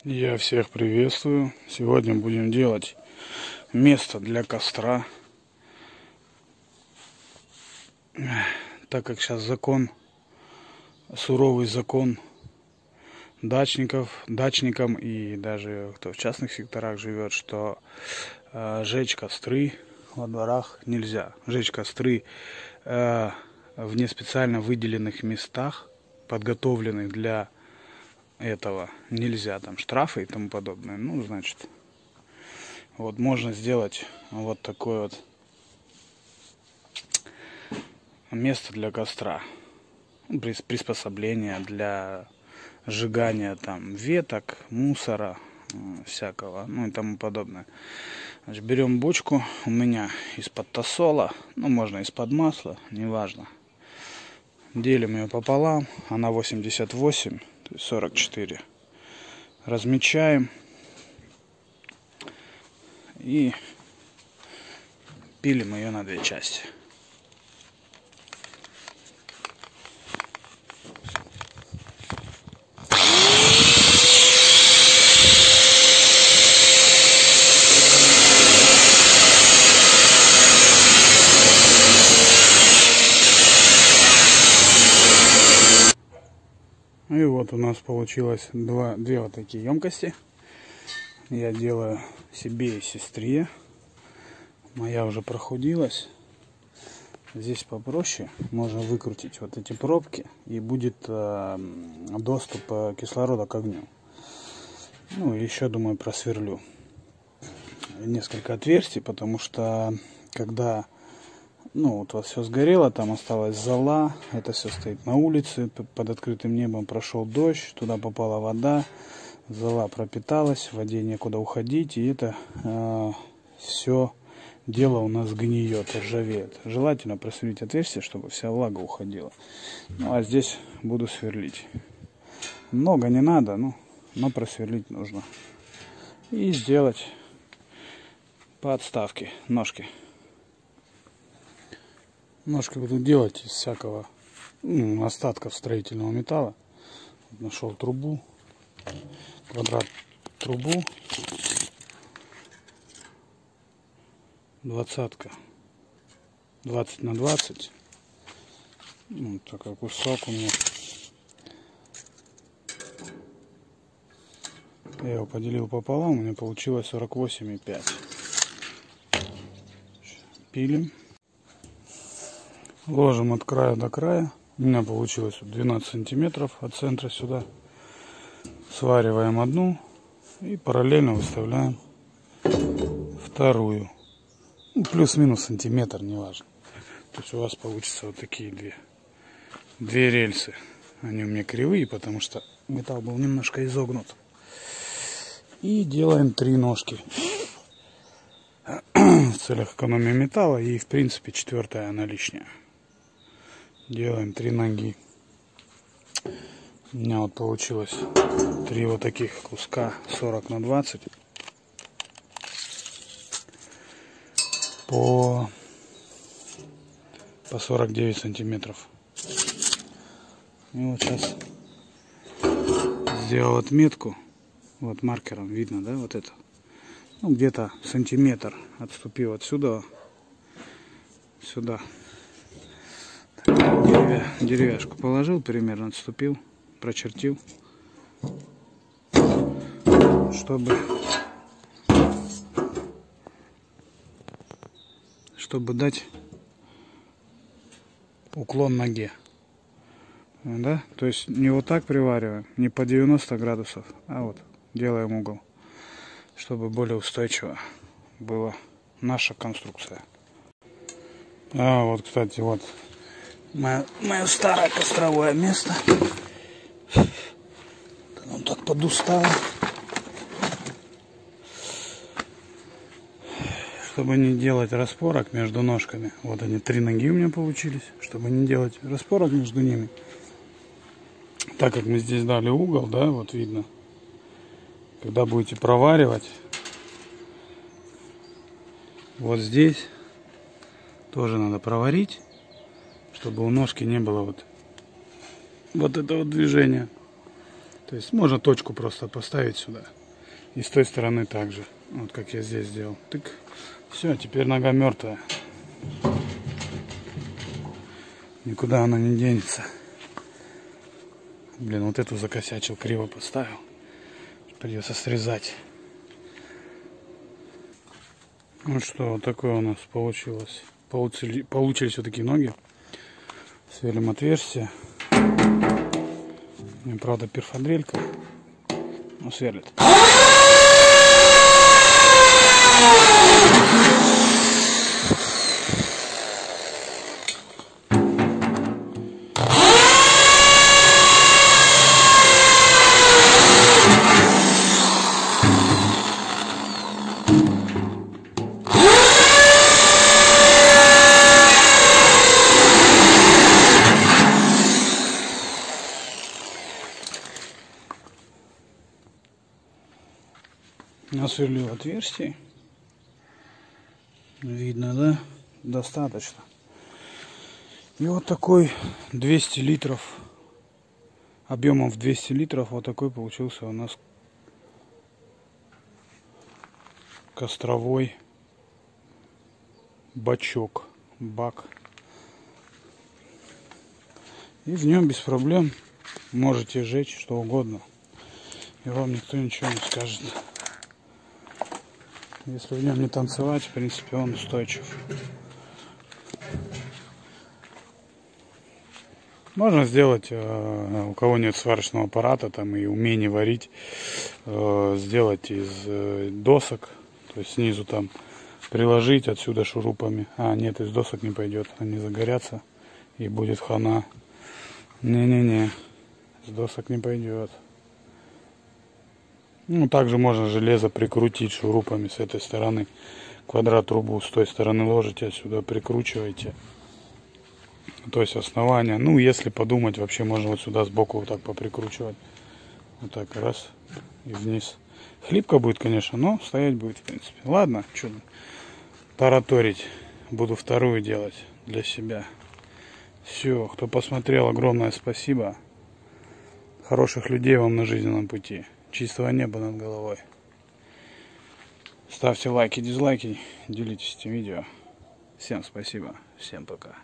Я всех приветствую. Сегодня будем делать место для костра. Так как сейчас суровый закон дачникам и даже кто в частных секторах живет, что жечь костры во дворах нельзя. Жечь костры в не специально выделенных местах, подготовленных для этого нельзя, там штрафы и тому подобное. Ну, значит, вот можно сделать вот такое вот место для костра, приспособление для сжигания там веток, мусора всякого, ну и тому подобное. Значит, берем бочку, у меня из-под тосола, ну можно из-под масла, неважно. Делим ее пополам, она 88, то есть 44. Размечаем и пилим ее на две части. И вот у нас получилось две вот такие емкости. Я делаю себе и сестре. Моя уже прохудилась. Здесь попроще. Можно выкрутить вот эти пробки, и будет доступ кислорода к огню. Ну, еще, думаю, просверлю несколько отверстий, потому что когда вот все сгорело, там осталась зола, это все стоит на улице, под открытым небом прошел дождь, туда попала вода, зола пропиталась, в воде некуда уходить, и это все дело у нас гниет, ржавеет. Желательно просверлить отверстие, чтобы вся влага уходила. Ну, а здесь буду сверлить. Много не надо, но просверлить нужно. И сделать подставки, ножки. Ножки буду делать из всякого остатков строительного металла. Нашел трубу, квадрат трубу, 20-ка, 20 на 20. Вот такой кусок у меня. Я его поделил пополам, у меня получилось 48,5. Пилим. Ложим от края до края. У меня получилось 12 сантиметров от центра сюда. Свариваем одну и параллельно выставляем вторую. Плюс-минус сантиметр, неважно. То есть у вас получится вот такие две рельсы. Они у меня кривые, потому что металл был немножко изогнут. И делаем 3 ножки. В целях экономии металла. И в принципе 4-я она лишняя. Делаем 3 ноги. У меня вот получилось 3 вот таких куска 40 на 20 по 49 сантиметров. И вот сейчас сделал отметку. Вот маркером видно, да, вот это. Где-то сантиметр отступил отсюда сюда. Деревяшку положил, примерно отступил, прочертил, чтобы дать уклон ноге, да? То есть не вот так привариваем, не по 90 градусов, а вот делаем угол, чтобы более устойчиво была наша конструкция. А вот, кстати, вот мое старое костровое место. Оно так подустало. Чтобы не делать распорок между ножками. Вот они, 3 ноги у меня получились. Чтобы не делать распорок между ними. Так как мы здесь дали угол, да, вот видно. Когда будете проваривать, вот здесь тоже надо проварить, чтобы у ножки не было вот этого движения. То есть можно точку просто поставить сюда. И с той стороны также. Вот как я здесь сделал. Тык. Все, теперь нога мертвая. Никуда она не денется. Блин, вот эту закосячил, криво поставил. Придется срезать. Ну что, вот такое у нас получилось. Получились вот такие ноги. Сверлим отверстие. Мне, правда, перфодрелька. Но сверлит. Насверлил отверстие. Видно, да? Достаточно. И вот такой 200 литров, объемом в 200 литров, вот такой получился у нас костровой бак. И в нем без проблем можете жечь что угодно. И вам никто ничего не скажет. Если в нем не танцевать, в принципе, он устойчив. Можно сделать, у кого нет сварочного аппарата там и умения варить, сделать из досок, то есть снизу там приложить отсюда шурупами. А, нет, из досок не пойдет, они загорятся и будет хана. Не-не-не, с досок не пойдет. Ну, также можно железо прикрутить шурупами с этой стороны. Квадрат трубу с той стороны ложите, отсюда прикручиваете. То есть основание. Ну, если подумать, вообще можно вот сюда сбоку вот так поприкручивать. Вот так, раз, и вниз. Хлипко будет, конечно, но стоять будет, в принципе. Ладно, что тараторить. Буду вторую делать для себя. Все, кто посмотрел, огромное спасибо. Хороших людей вам на жизненном пути. Чистого неба над головой. Ставьте лайки, дизлайки, делитесь этим видео. Всем спасибо, всем пока.